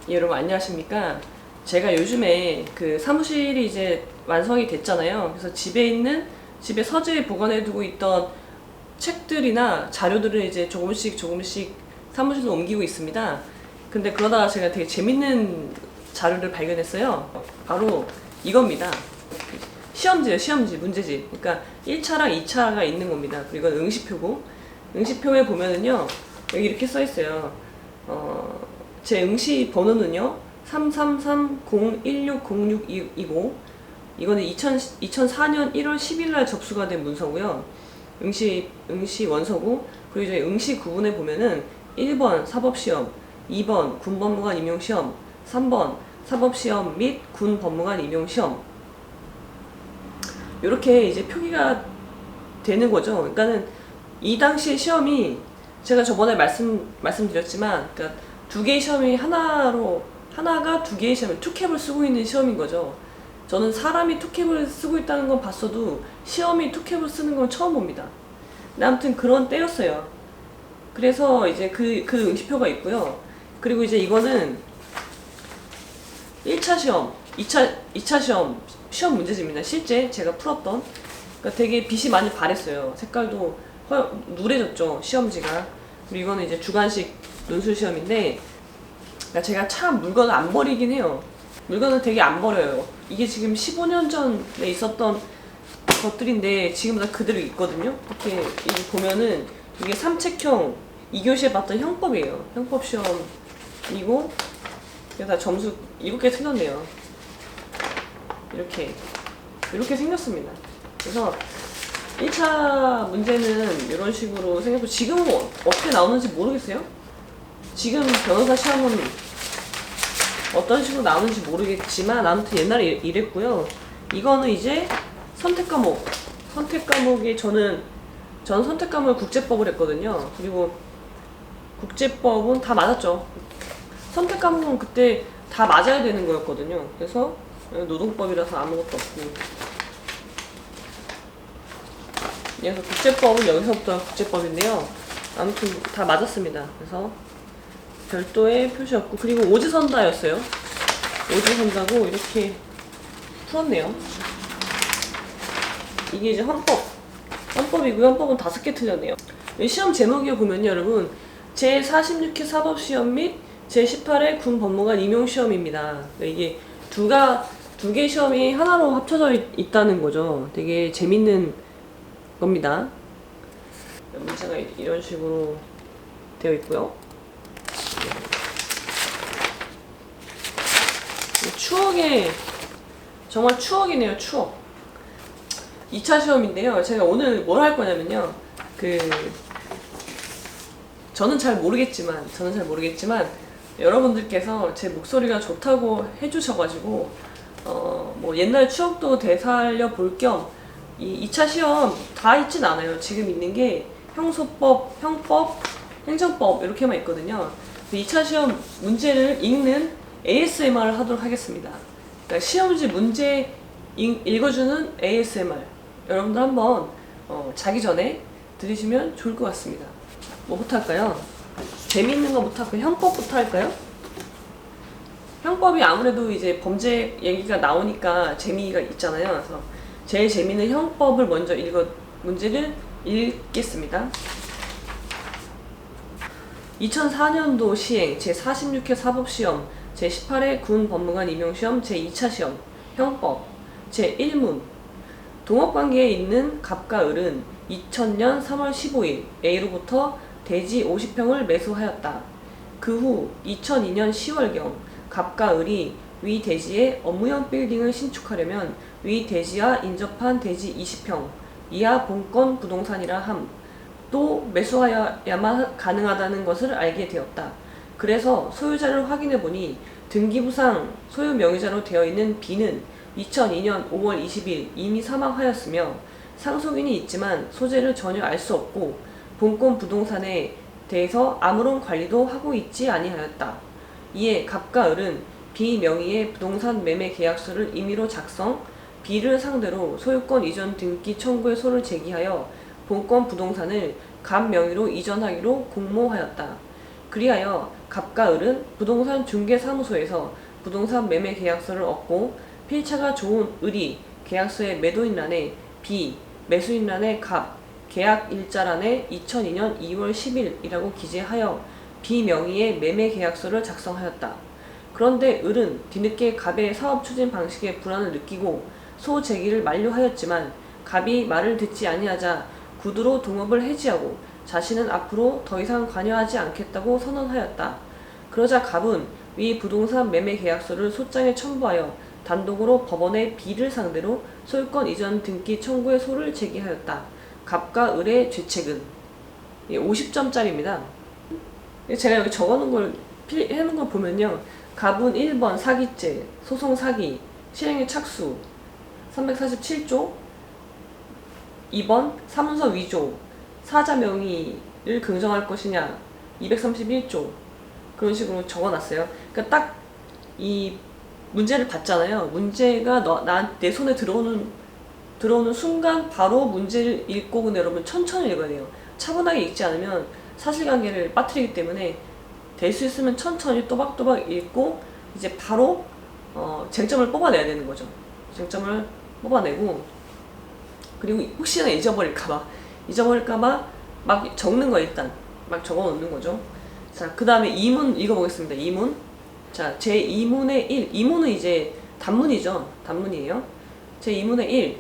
예, 여러분 안녕하십니까? 제가 요즘에 그 사무실이 이제 완성이 됐잖아요. 그래서 집에 서재에 보관해두고 있던 책들이나 자료들을 이제 조금씩 사무실로 옮기고 있습니다. 근데 그러다가 제가 되게 재밌는 자료를 발견했어요. 바로 이겁니다. 시험지예요, 시험지, 문제지. 그러니까 1차랑 2차가 있는 겁니다. 그리고 이건 응시표고, 응시표에 보면은요, 여기 이렇게 써 있어요. 제 응시 번호는요, 333016062이고, 이거는 2004년 1월 10일 날 접수가 된 문서고요. 응시 원서고, 그리고 이제 응시 구분에 보면은 1번 사법시험, 2번 군법무관 임용시험, 3번 사법시험 및 군법무관 임용시험. 이렇게 이제 표기가 되는 거죠. 그러니까는 이 당시의 시험이 제가 저번에 말씀드렸지만, 그러니까 두 개의 시험이 하나가 두 개의 시험을 투캡을 쓰고 있는 시험인 거죠. 저는 사람이 투캡을 쓰고 있다는 건 봤어도 시험이 투캡을 쓰는 건 처음 봅니다. 근데 아무튼 그런 때였어요. 그래서 이제 그 응시표가 있고요. 그리고 이제 이거는 1차 시험, 2차 시험 문제집니다. 실제 제가 풀었던. 그러니까 되게 빛이 많이 바랬어요. 색깔도 누래졌죠, 시험지가. 그리고 이거는 이제 주관식 논술 시험인데, 그러니까 제가 참 물건을 안 버리긴 해요. 물건을 되게 안 버려요. 이게 지금 15년 전에 있었던 것들인데 지금도 그대로 있거든요. 이렇게 보면은 이게 삼책형 2교시에 봤던 형법이에요. 형법 시험이고, 이게 다 점수 7개 틀렸네요. 이렇게 생겼습니다. 그래서 1차 문제는 이런 식으로 생겼고, 지금은 어떻게 나오는지 모르겠어요. 지금 변호사 시험은 어떤 식으로 나오는지 모르겠지만 아무튼 옛날에 이랬고요. 이거는 이제 선택 과목이 저는 선택 과목을 국제법을 했거든요. 그리고 국제법은 다 맞았죠. 선택 과목은 그때 다 맞아야 되는 거였거든요. 그래서 노동법이라서 아무것도 없고, 그래서 국제법은 여기서부터 국제법인데요. 아무튼 다 맞았습니다. 그래서 별도의 표시 없고, 그리고 오지선다였어요. 오지선다고 이렇게 풀었네요. 이게 이제 헌법이고요. 헌법은 5개 틀렸네요. 시험 제목에 보면요, 여러분, 제46회 사법시험 및 제18회 군법무관 임용시험입니다. 이게 두 개 시험이 하나로 합쳐져 있다는 거죠. 되게 재밌는 겁니다. 문제가 이런 식으로 되어 있고요. 정말 추억이네요, 추억. 2차 시험인데요. 제가 오늘 뭘 할 거냐면요. 저는 잘 모르겠지만 여러분들께서 제 목소리가 좋다고 해주셔가지고, 뭐 옛날 추억도 되살려 볼 겸, 이 2차 시험 다 있진 않아요. 지금 있는 게 형소법, 형법, 행정법 이렇게만 있거든요. 2차 시험 문제를 읽는 ASMR을 하도록 하겠습니다. 그러니까 시험지 문제 읽어주는 ASMR. 여러분들 한번 자기 전에 들으시면 좋을 것 같습니다. 뭐부터 할까요? 재미있는 거부터 할까요? 형법부터 할까요? 형법이 아무래도 이제 범죄 얘기가 나오니까 재미가 있잖아요. 그래서 제일 재미있는 형법을 먼저 문제를 읽겠습니다. 2004년도 시행 제46회 사법시험 제18회 군법무관 임용시험 제2차 시험 형법 제1문 동업관계에 있는 갑과 을은 2000년 3월 15일 A로부터 대지 50평을 매수하였다. 그 후 2002년 10월경 갑과 을이 위 대지에 업무용 빌딩을 신축하려면 위 대지와 인접한 대지 20평 이하 본권 부동산이라 함. 또 매수하여야만 가능하다는 것을 알게 되었다. 그래서 소유자를 확인해보니 등기부상 소유 명의자로 되어 있는 B는 2002년 5월 20일 이미 사망하였으며 상속인이 있지만 소재를 전혀 알 수 없고 본권 부동산에 대해서 아무런 관리도 하고 있지 아니하였다. 이에 갑과 을은 B 명의의 부동산 매매 계약서를 임의로 작성, B를 상대로 소유권 이전 등기 청구의 소를 제기하여 본권 부동산을 갑 명의로 이전하기로 공모하였다. 그리하여 갑과 을은 부동산 중개사무소에서 부동산 매매 계약서를 얻고 필차가 좋은 을이 계약서의 매도인란에 비, 매수인란에 갑, 계약 일자란에 2002년 2월 10일이라고 기재하여 비 명의의 매매 계약서를 작성하였다. 그런데 을은 뒤늦게 갑의 사업 추진 방식에 불안을 느끼고 소재기를 만료하였지만 갑이 말을 듣지 아니하자 구두로 동업을 해지하고 자신은 앞으로 더 이상 관여하지 않겠다고 선언하였다. 그러자 갑은 위 부동산 매매 계약서를 소장에 첨부하여 단독으로 법원의 비를 상대로 소유권 이전 등기 청구의 소를 제기하였다. 갑과 을의 죄책은 50점짜리입니다. 제가 여기 적어놓은 걸 해놓은 걸 보면요. 갑은 1번 사기죄, 소송 사기, 실행의 착수 347조, 2번 사문서 위조, 사자 명의를 긍정할 것이냐 231조 그런 식으로 적어놨어요. 그러니까 딱 이 문제를 봤잖아요. 문제가 내 손에 들어오는 순간 바로 문제를 읽고, 근데 여러분 천천히 읽어야 돼요. 차분하게 읽지 않으면 사실관계를 빠뜨리기 때문에 될 수 있으면 천천히 또박또박 읽고 이제 바로 쟁점을 뽑아내야 되는 거죠. 쟁점을 뽑아내고, 그리고 혹시나 잊어버릴까봐 막 적는 거, 일단 막 적어 놓는 거죠. 자, 그 다음에 2문 읽어보겠습니다. 2문. 자, 제 2문의 1. 2문은 이제 단문이죠. 단문이에요. 제 2문의 1.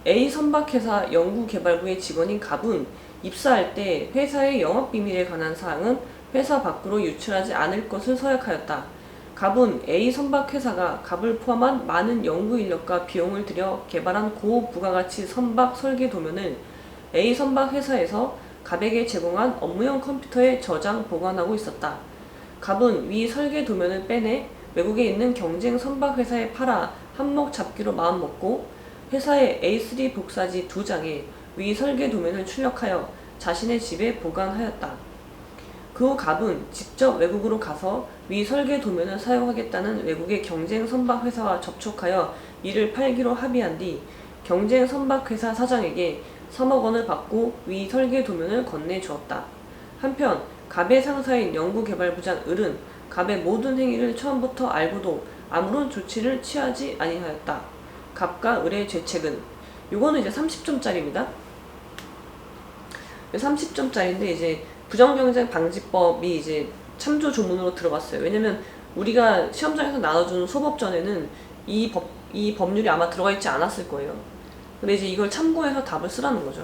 A 선박회사 연구개발부의 직원인 갑은 입사할 때 회사의 영업비밀에 관한 사항은 회사 밖으로 유출하지 않을 것을 서약하였다. 갑은 A 선박회사가 갑을 포함한 많은 연구인력과 비용을 들여 개발한 고부가가치 선박 설계 도면을 A 선박회사에서 갑에게 제공한 업무용 컴퓨터에 저장 보관하고 있었다. 갑은 위 설계 도면을 빼내 외국에 있는 경쟁 선박회사에 팔아 한몫 잡기로 마음먹고 회사의 A3 복사지 2장에 위 설계 도면을 출력하여 자신의 집에 보관하였다. 그 후 갑은 직접 외국으로 가서 위 설계 도면을 사용하겠다는 외국의 경쟁 선박회사와 접촉하여 이를 팔기로 합의한 뒤 경쟁 선박회사 사장에게 3억 원을 받고 위 설계 도면을 건네주었다. 한편 갑의 상사인 연구개발부장 을은 갑의 모든 행위를 처음부터 알고도 아무런 조치를 취하지 아니하였다. 갑과 을의 죄책은, 요거는 이제 30점짜리입니다. 30점짜리인데 이제 부정경쟁 방지법이 이제 참조 조문으로 들어갔어요. 왜냐면 우리가 시험장에서 나눠주는 소법전에는 이 법률이 아마 들어가 있지 않았을 거예요. 근데 이제 이걸 참고해서 답을 쓰라는 거죠.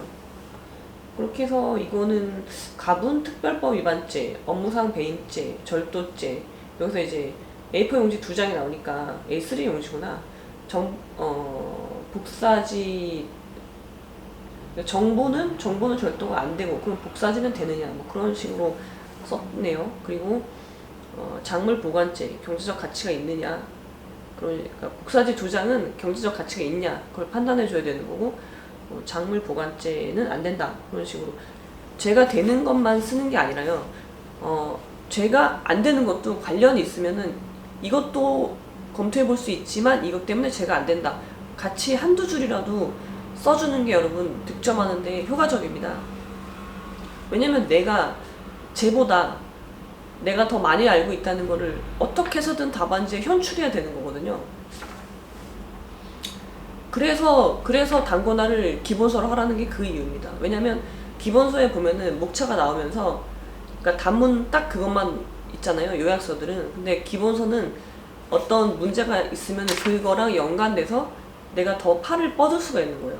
그렇게 해서 이거는 갑은 특별법 위반죄, 업무상 배임죄, 절도죄, 여기서 이제 A4 용지 2장이 나오니까 A3 용지구나. 복사지, 정보는 절도가 안 되고, 그럼 복사지는 되느냐, 뭐 그런 식으로 썼네요. 그리고 작물 보관죄, 경제적 가치가 있느냐, 그러니까 복사지 2장은 경제적 가치가 있냐, 그걸 판단해 줘야 되는 거고, 작물 보관죄는 안 된다, 그런 식으로. 죄가 되는 것만 쓰는 게 아니라요, 죄가 안 되는 것도 관련이 있으면은 이것도 검토해 볼 수 있지만 이것 때문에 죄가 안 된다, 같이 한두 줄이라도 써주는 게 여러분 득점하는데 효과적입니다. 왜냐면 쟤보다 내가 더 많이 알고 있다는 거를 어떻게 해서든 답안지에 현출해야 되는 거거든요. 그래서 단권화를 기본서로 하라는 게 그 이유입니다. 왜냐면 기본서에 보면은 목차가 나오면서, 그러니까 단문 딱 그것만 있잖아요, 요약서들은. 근데 기본서는 어떤 문제가 있으면 그거랑 연관돼서 내가 더 팔을 뻗을 수가 있는 거예요.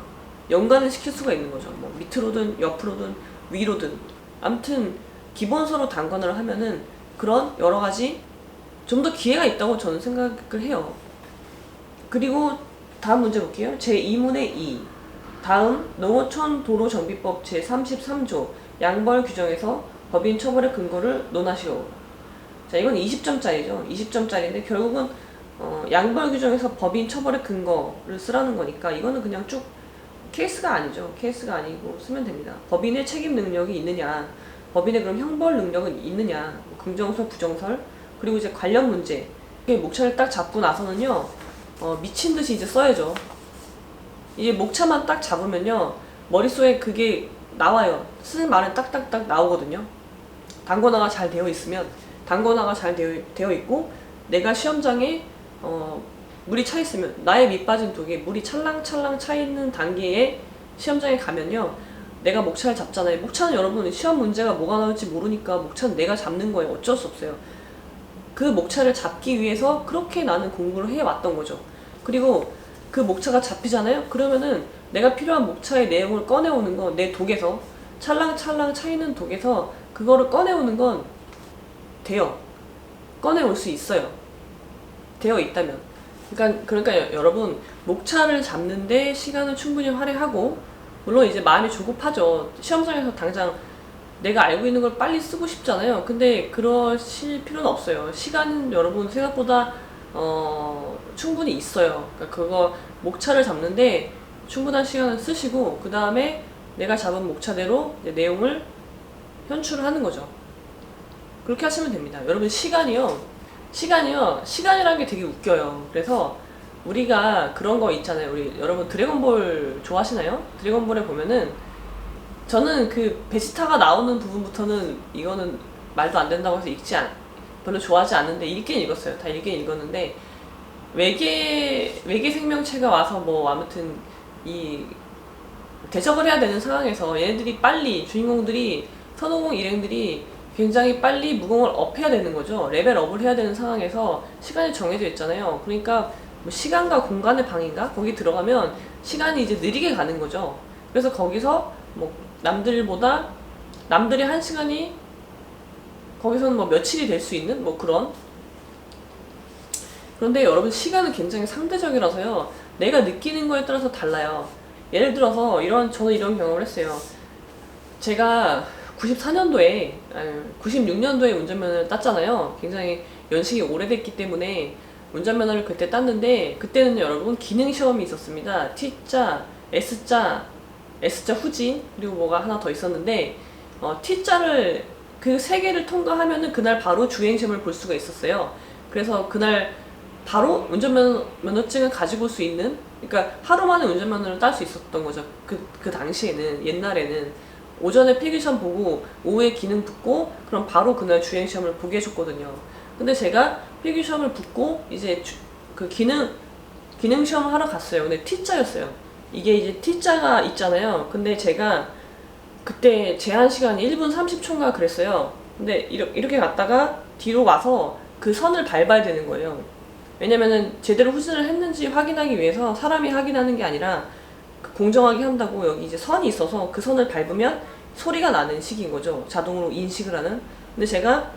연관을 시킬 수가 있는 거죠. 뭐 밑으로든 옆으로든 위로든. 아무튼 기본서로 단권화를 하면은 그런 여러 가지 좀 더 기회가 있다고 저는 생각을 해요. 그리고 다음 문제 볼게요. 제2문의 2. 다음 농어촌 도로정비법 제33조 양벌 규정에서 법인 처벌의 근거를 논하시오. 자, 이건 20점짜리죠. 20점짜리인데 결국은 양벌 규정에서 법인 처벌의 근거를 쓰라는 거니까 이거는 그냥 쭉 케이스가 아니죠. 케이스가 아니고 쓰면 됩니다. 법인의 책임 능력이 있느냐, 법인의 그럼 형벌 능력은 있느냐, 뭐 긍정설, 부정설, 그리고 이제 관련 문제. 이게 목차를 딱 잡고 나서는요, 미친 듯이 이제 써야죠. 이제 목차만 딱 잡으면요, 머릿속에 그게 나와요. 쓰는 말은 딱딱딱 나오거든요. 단권화가 잘 되어 있으면. 단건화가 잘 되어 있고 내가 시험장에 물이 차 있으면 나의 밑빠진 독에 물이 찰랑찰랑 차 있는 단계에 시험장에 가면요, 내가 목차를 잡잖아요. 목차는 여러분 시험 문제가 뭐가 나올지 모르니까 목차는 내가 잡는 거예요. 어쩔 수 없어요. 그 목차를 잡기 위해서 그렇게 나는 공부를 해왔던 거죠. 그리고 그 목차가 잡히잖아요. 그러면은 내가 필요한 목차의 내용을 꺼내오는 건 내 독에서 찰랑찰랑 차 있는 독에서 그거를 꺼내오는 건 돼요. 꺼내올 수 있어요. 되어 있다면. 그러니까 여러분, 목차를 잡는데 시간을 충분히 할애하고, 물론 이제 마음이 조급하죠. 시험장에서 당장 내가 알고 있는 걸 빨리 쓰고 싶잖아요. 근데 그러실 필요는 없어요. 시간은 여러분 생각보다 충분히 있어요. 그러니까 그거 목차를 잡는데 충분한 시간을 쓰시고, 그 다음에 내가 잡은 목차대로 이제 내용을 현출을 하는 거죠. 그렇게 하시면 됩니다. 여러분, 시간이라는 게 되게 웃겨요. 그래서 우리가 그런 거 있잖아요. 여러분 드래곤볼 좋아하시나요? 드래곤볼에 보면은, 저는 그 베지타가 나오는 부분부터는 이거는 말도 안 된다고 해서 별로 좋아하지 않는데 읽긴 읽었어요. 다 읽긴 읽었는데, 외계 생명체가 와서 뭐 아무튼 이 대적을 해야 되는 상황에서 얘네들이 빨리, 주인공들이, 선호공 일행들이 굉장히 빨리 무공을 업해야 되는 거죠. 레벨업을 해야 되는 상황에서 시간이 정해져 있잖아요. 그러니까 뭐 시간과 공간의 방인가? 거기 들어가면 시간이 이제 느리게 가는 거죠. 그래서 거기서 뭐 남들이 한 시간이 거기서는 뭐 며칠이 될 수 있는 뭐 그런. 그런데 여러분, 시간은 굉장히 상대적이라서요, 내가 느끼는 거에 따라서 달라요. 예를 들어서 저는 이런 경험을 했어요. 제가 96년도에 운전면허를 땄잖아요. 굉장히 연식이 오래됐기 때문에 운전면허를 그때 땄는데, 그때는 여러분 기능시험이 있었습니다. T자, S자 후진, 그리고 뭐가 하나 더 있었는데, T자를 그 세 개를 통과하면은 그날 바로 주행시험을 볼 수가 있었어요. 그래서 그날 바로 운전면허증을 가지고 올 수 있는, 그러니까 하루 만에 운전면허를 딸 수 있었던 거죠. 그 당시에는, 옛날에는 오전에 필기시험 보고 오후에 기능 붙고 그럼 바로 그날 주행시험을 보게 해줬거든요. 근데 제가 필기시험을 붙고 이제 그 기능시험을 하러 갔어요. 근데 T자였어요. 이게 이제 T자가 있잖아요. 근데 제가 그때 제한 시간이 1분 30초인가 그랬어요. 근데 이렇게 갔다가 뒤로 와서 그 선을 밟아야 되는 거예요. 왜냐면은 제대로 후진을 했는지 확인하기 위해서, 사람이 확인하는 게 아니라 공정하게 한다고 여기 이제 선이 있어서 그 선을 밟으면 소리가 나는 식인 거죠. 자동으로 인식을 하는. 근데 제가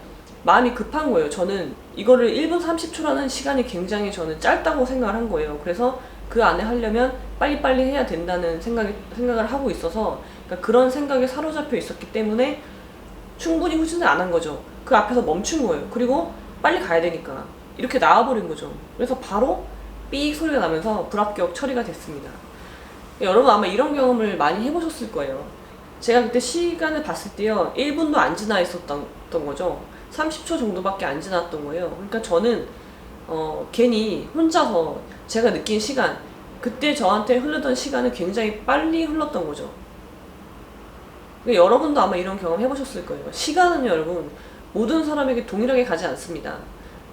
마음이 급한 거예요. 저는 이거를 1분 30초라는 시간이 굉장히 저는 짧다고 생각을 한 거예요. 그래서 그 안에 하려면 빨리빨리 해야 된다는 생각을 하고 있어서, 그러니까 그런 생각에 사로잡혀 있었기 때문에 충분히 후진을 안 한 거죠. 그 앞에서 멈춘 거예요. 그리고 빨리 가야 되니까 이렇게 나와버린 거죠. 그래서 바로 삐익 소리가 나면서 불합격 처리가 됐습니다. 여러분 아마 이런 경험을 많이 해보셨을 거예요. 제가 그때 시간을 봤을 때요, 1분도 안 지나 있었던 거죠. 30초 정도밖에 안 지났던 거예요. 그러니까 저는 괜히 혼자서 제가 느낀 시간, 그때 저한테 흐르던 시간은 굉장히 빨리 흘렀던 거죠. 그러니까 여러분도 아마 이런 경험 해보셨을 거예요. 시간은 여러분 모든 사람에게 동일하게 가지 않습니다.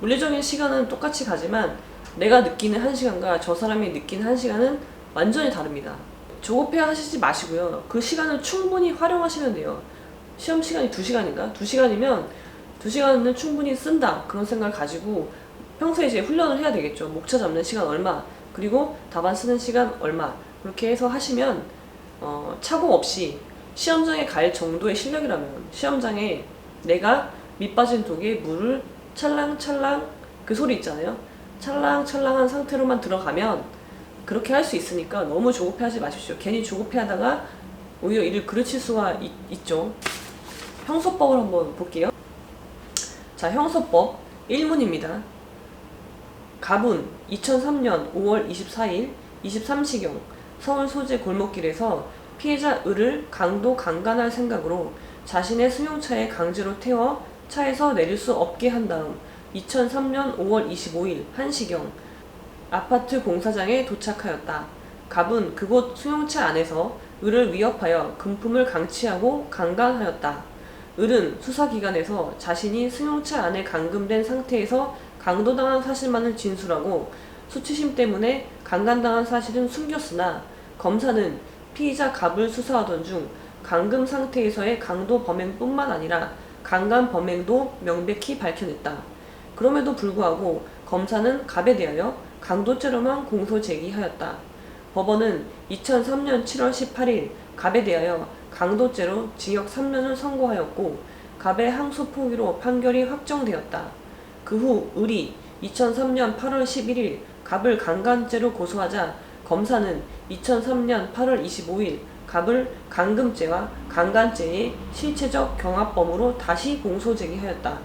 물리적인 시간은 똑같이 가지만 내가 느끼는 1시간과 저 사람이 느끼는 1시간은 완전히 다릅니다. 조급해 하시지 마시고요. 그 시간을 충분히 활용하시면 돼요. 시험 시간이 2시간인가? 2시간이면 2시간은 충분히 쓴다, 그런 생각을 가지고 평소에 이제 훈련을 해야 되겠죠. 목차 잡는 시간 얼마, 그리고 답안 쓰는 시간 얼마, 그렇게 해서 하시면 착오 없이 시험장에 갈 정도의 실력이라면, 시험장에 내가 밑빠진 독에 물을 찰랑찰랑 그 소리 있잖아요. 찰랑찰랑한 상태로만 들어가면 그렇게 할 수 있으니까 너무 조급해하지 마십시오. 괜히 조급해하다가 오히려 일을 그르칠 수가 있죠. 형소법을 한번 볼게요. 자, 형소법 1문입니다. 갑은 2003년 5월 24일 23시경 서울 소재 골목길에서 피해자 을을 강도 강간할 생각으로 자신의 승용차에 강제로 태워 차에서 내릴 수 없게 한 다음 2003년 5월 25일 1시경 아파트 공사장에 도착하였다. 갑은 그곳 승용차 안에서 을을 위협하여 금품을 강취하고 강간하였다. 을은 수사기관에서 자신이 승용차 안에 감금된 상태에서 강도당한 사실만을 진술하고 수치심 때문에 강간당한 사실은 숨겼으나 검사는 피의자 갑을 수사하던 중 감금 상태에서의 강도 범행뿐만 아니라 강간 범행도 명백히 밝혀냈다. 그럼에도 불구하고 검사는 갑에 대하여 강도죄로만 공소 제기하였다. 법원은 2003년 7월 18일 갑에 대하여 강도죄로 징역 3년을 선고하였고 갑의 항소 포기로 판결이 확정되었다. 그 후 을이 2003년 8월 11일 갑을 강간죄로 고소하자 검사는 2003년 8월 25일 갑을 감금죄와 강간죄의 실체적 경합범으로 다시 공소 제기하였다.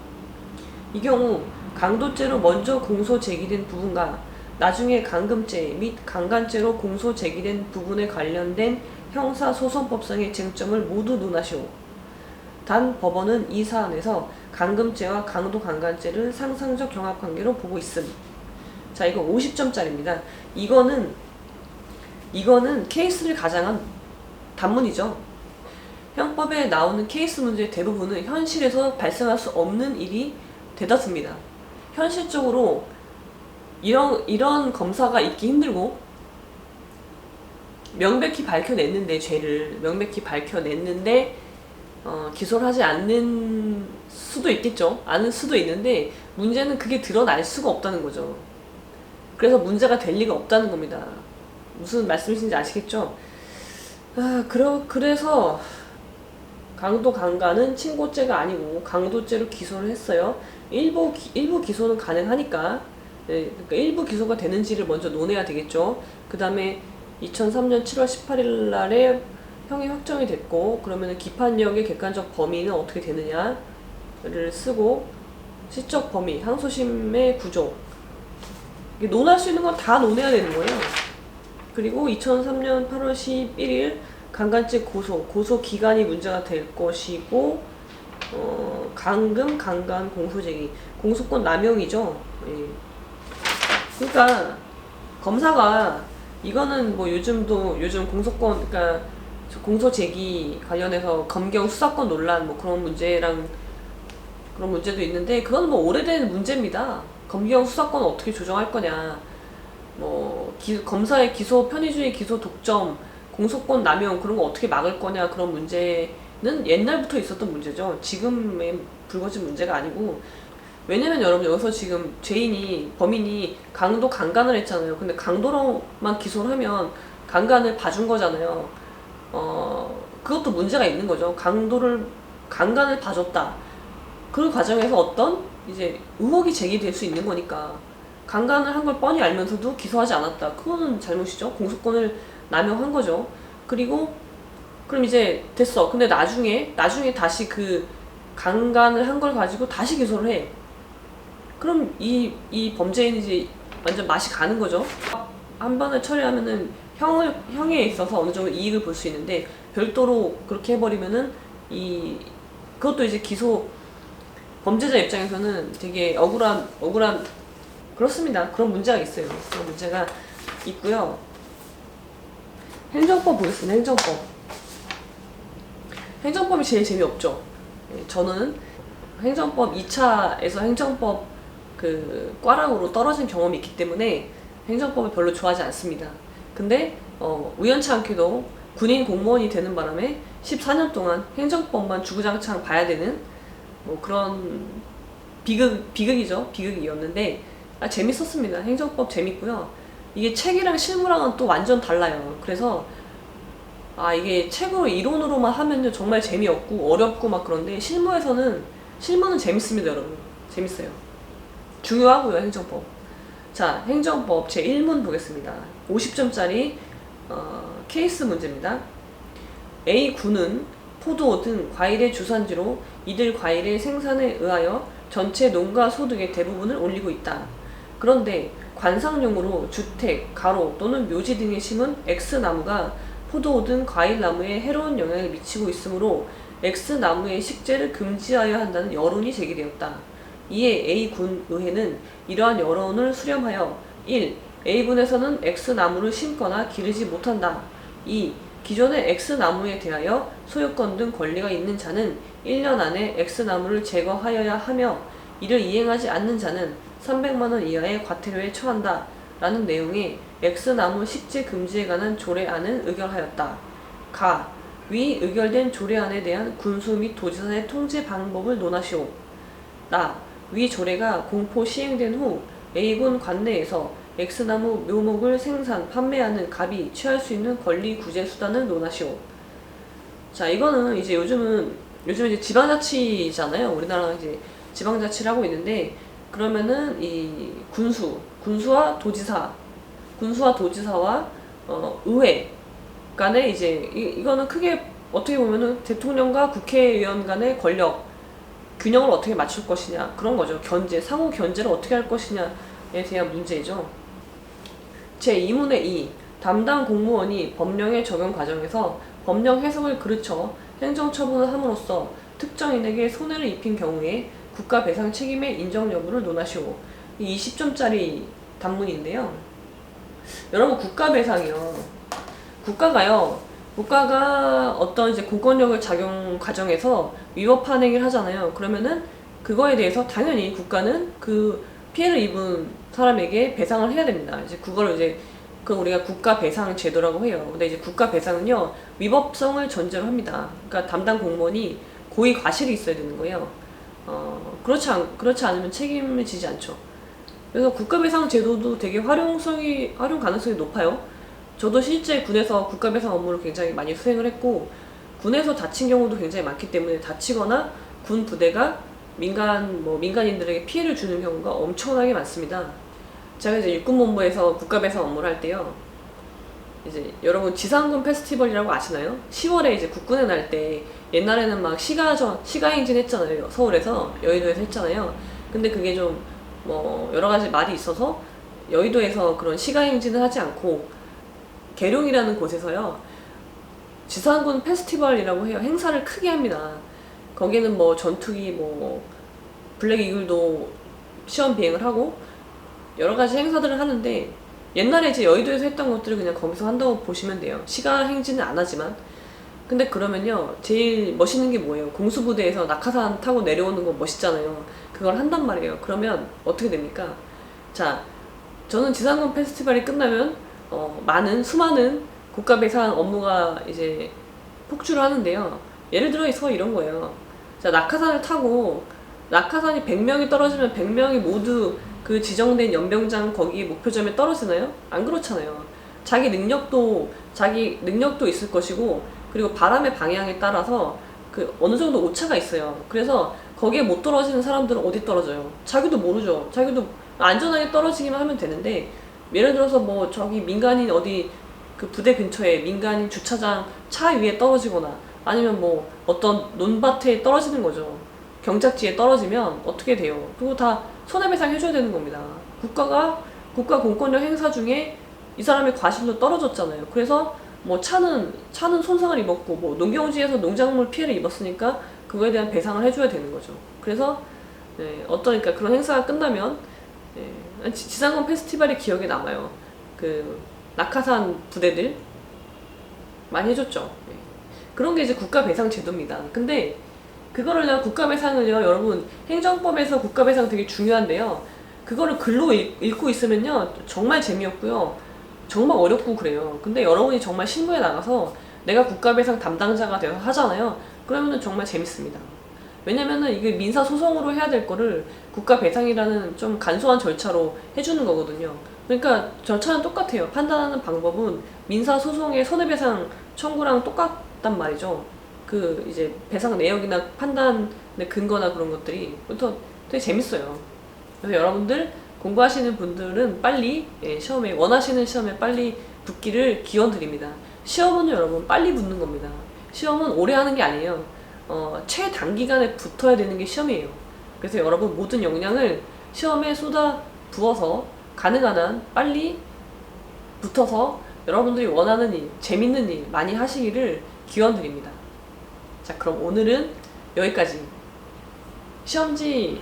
이 경우 강도죄로 먼저 공소 제기된 부분과 나중에 감금죄 및 강간죄로 공소 제기된 부분에 관련된 형사소송법상의 쟁점을 모두 논하시오. 단 법원은 이 사안에서 감금죄와 강도강간죄를 상상적 경합관계로 보고 있음. 자, 이거 50점짜리입니다. 이거는 케이스를 가장한 단문이죠. 형법에 나오는 케이스 문제의 대부분은 현실에서 발생할 수 없는 일이 대다수입니다. 현실적으로 이런 검사가 있기 힘들고 명백히 밝혀냈는데 죄를 명백히 밝혀냈는데 기소를 하지 않는 수도 있겠죠. 않을 수도 있는데 문제는 그게 드러날 수가 없다는 거죠. 그래서 문제가 될 리가 없다는 겁니다. 무슨 말씀이신지 아시겠죠? 그래서 강도 강간은 친고죄가 아니고 강도죄로 기소를 했어요. 일부 기소는 가능하니까 그러니까 일부 기소가 되는지를 먼저 논해야 되겠죠. 그 다음에 2003년 7월 18일 날에 형이 확정이 됐고 그러면 기판력의 객관적 범위는 어떻게 되느냐를 쓰고 시적 범위, 항소심의 구조 논할 수 있는 건 다 논해야 되는 거예요. 그리고 2003년 8월 11일 강간죄 고소 기간이 문제가 될 것이고 감금, 강간, 공소제기 공소권 남용이죠. 예. 그러니까 검사가 이거는 뭐 요즘 공소권 그러니까 공소 제기 관련해서 검경 수사권 논란 뭐 그런 문제도 있는데 그건 뭐 오래된 문제입니다. 검경 수사권 어떻게 조정할 거냐, 뭐 검사의 기소 편의주의 기소 독점, 공소권 남용 그런 거 어떻게 막을 거냐 그런 문제는 옛날부터 있었던 문제죠. 지금에 불거진 문제가 아니고 왜냐면 여러분 여기서 지금 범인이 강도 강간을 했잖아요. 근데 강도로만 기소를 하면 강간을 봐준 거잖아요. 그것도 문제가 있는 거죠. 강간을 봐줬다. 그 과정에서 어떤 이제 의혹이 제기될 수 있는 거니까 강간을 한 걸 뻔히 알면서도 기소하지 않았다. 그거는 잘못이죠. 공소권을 남용한 거죠. 그리고 그럼 이제 됐어. 근데 나중에 다시 그 강간을 한 걸 가지고 다시 기소를 해. 그럼 이 범죄인이 이제 완전 맛이 가는 거죠. 한 번을 처리하면은 형에 있어서 어느 정도 이익을 볼 수 있는데 별도로 그렇게 해버리면은 그것도 이제 범죄자 입장에서는 되게 억울한 그렇습니다. 그런 문제가 있어요. 그런 문제가 있고요. 행정법 보겠습니다. 행정법이 제일 재미없죠. 저는 행정법 2차에서 행정법 그 과락으로 떨어진 경험이 있기 때문에 행정법을 별로 좋아하지 않습니다. 근데 우연치 않게도 군인 공무원이 되는 바람에 14년 동안 행정법만 주구장창 봐야 되는 뭐 그런 비극이었는데 재밌었습니다. 행정법 재밌고요. 이게 책이랑 실무랑은 또 완전 달라요. 그래서 이게 책으로 이론으로만 하면요 정말 재미없고 어렵고 막 그런데 실무는 재밌습니다. 여러분 재밌어요. 중요하고요. 행정법. 자, 행정법 제1문 보겠습니다. 50점짜리 케이스 문제입니다. A군은 포도 등 과일의 주산지로 이들 과일의 생산에 의하여 전체 농가 소득의 대부분을 올리고 있다. 그런데 관상용으로 주택, 가로 또는 묘지 등에 심은 X나무가 포도 등 과일나무에 해로운 영향을 미치고 있으므로 X나무의 식재를 금지하여야 한다는 여론이 제기되었다. 이에 A군 의회는 이러한 여론을 수렴하여 1. A군에서는 X나무를 심거나 기르지 못한다. 2. 기존의 X나무에 대하여 소유권 등 권리가 있는 자는 1년 안에 X나무를 제거하여야 하며 이를 이행하지 않는 자는 300만원 이하의 과태료에 처한다 라는 내용의 X나무 식재 금지에 관한 조례안을 의결하였다. 가. 위 의결된 조례안에 대한 군수 및 도지사의 통제 방법을 논하시오. 나. 위 조례가 공포 시행된 후 A군 관내에서 X나무 묘목을 생산, 판매하는 갑이 취할 수 있는 권리 구제 수단을 논하시오. 자, 이거는 이제 요즘 이제 지방자치잖아요. 우리나라가 이제 지방자치를 하고 있는데, 그러면은 이 군수와 도지사와 의회 간에 이제 이거는 크게 어떻게 보면은 대통령과 국회의원 간의 권력 균형을 어떻게 맞출 것이냐 그런 거죠. 상호 견제를 어떻게 할 것이냐에 대한 문제이죠. 제2문의 2. 담당 공무원이 법령의 적용 과정에서 법령 해석을 그르쳐 행정처분을 함으로써 특정인에게 손해를 입힌 경우에 국가 배상 책임의 인정 여부를 논하시오. 이 20점짜리 단문인데요. 여러분, 국가 배상이요. 국가가 어떤 이제 공권력을 작용 과정에서 위법한 행위를 하잖아요. 그러면은 그거에 대해서 당연히 국가는 그 피해를 입은 사람에게 배상을 해야 됩니다. 이제 그걸 이제 우리가 국가 배상 제도라고 해요. 근데 이제 국가 배상은요, 위법성을 전제로 합니다. 그러니까 담당 공무원이 고의 과실이 있어야 되는 거예요. 그렇지 않으면 책임을 지지 않죠. 그래서 국가 배상 제도도 되게 활용 가능성이 높아요. 저도 실제 군에서 국가 배상 업무를 굉장히 많이 수행을 했고, 군에서 다친 경우도 굉장히 많기 때문에 다치거나 군 부대가 민간인들에게 피해를 주는 경우가 엄청나게 많습니다. 제가 이제 육군본부에서 국가 배상 업무를 할 때요, 이제 여러분 지상군 페스티벌이라고 아시나요? 10월에 이제 국군의 날 때 옛날에는 막 시가행진 했잖아요. 서울에서 여의도에서 했잖아요. 근데 그게 좀 여러 가지 말이 있어서 여의도에서 그런 시가행진을 하지 않고 계룡이라는 곳에서요, 지상군 페스티벌이라고 해요. 행사를 크게 합니다. 거기는 전투기 블랙 이글도 시험 비행을 하고 여러 가지 행사들을 하는데, 옛날에 이제 여의도에서 했던 것들을 그냥 거기서 한다고 보시면 돼요. 시가 행진은 안 하지만. 근데 그러면요, 제일 멋있는 게 뭐예요? 공수부대에서 낙하산 타고 내려오는 거 멋있잖아요. 그걸 한단 말이에요. 그러면 어떻게 됩니까? 자, 저는 지상군 페스티벌이 끝나면 수많은 국가배상 업무가 이제 폭주를 하는데요. 예를 들어서 이런 거예요. 자, 낙하산을 타고 낙하산이 100명이 떨어지면 100명이 모두 그 지정된 연병장 거기 목표점에 떨어지나요? 안 그렇잖아요. 자기 능력도 있을 것이고, 그리고 바람의 방향에 따라서 그 어느 정도 오차가 있어요. 그래서 거기에 못 떨어지는 사람들은 어디 떨어져요? 자기도 모르죠. 자기도 안전하게 떨어지기만 하면 되는데, 예를 들어서 저기 민간인 어디 그 부대 근처에 민간인 주차장 차 위에 떨어지거나, 아니면 어떤 논밭에 떨어지는 거죠. 경작지에 떨어지면 어떻게 돼요? 그거 다 손해배상 해줘야 되는 겁니다. 국가 공권력 행사 중에 이 사람의 과실로 떨어졌잖아요. 그래서 차는 손상을 입었고, 농경지에서 농작물 피해를 입었으니까 그거에 대한 배상을 해줘야 되는 거죠. 그래서 그러니까 그런 행사가 끝나면 지상군 페스티벌이 기억에 남아요. 그 낙하산 부대들 많이 해줬죠. 그런 게 이제 국가 배상 제도입니다. 근데 그거를 국가 배상을요, 여러분 행정법에서 국가 배상 되게 중요한데요, 그거를 글로 읽고 있으면요 정말 재미없고요, 정말 어렵고 그래요. 근데 여러분이 정말 실무에 나가서 내가 국가 배상 담당자가 되어서 하잖아요. 그러면은 정말 재밌습니다. 왜냐면은 이게 민사 소송으로 해야 될 거를 국가 배상이라는 좀 간소한 절차로 해주는 거거든요. 그러니까 절차는 똑같아요. 판단하는 방법은 민사 소송의 손해배상 청구랑 똑같단 말이죠. 그 이제 배상 내역이나 판단의 근거나 그런 것들이 되게 재밌어요. 그래서 여러분들 공부하시는 분들은 빨리 원하시는 시험에 빨리 붙기를 기원드립니다. 시험은 여러분 빨리 붙는 겁니다. 시험은 오래 하는 게 아니에요. 최단기간에 붙어야 되는 게 시험이에요. 그래서 여러분 모든 역량을 시험에 쏟아 부어서 가능한 한 빨리 붙어서 여러분들이 원하는 일, 재밌는 일 많이 하시기를 기원드립니다. 자, 그럼 오늘은 여기까지. 시험지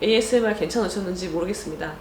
ASMR 괜찮으셨는지 모르겠습니다.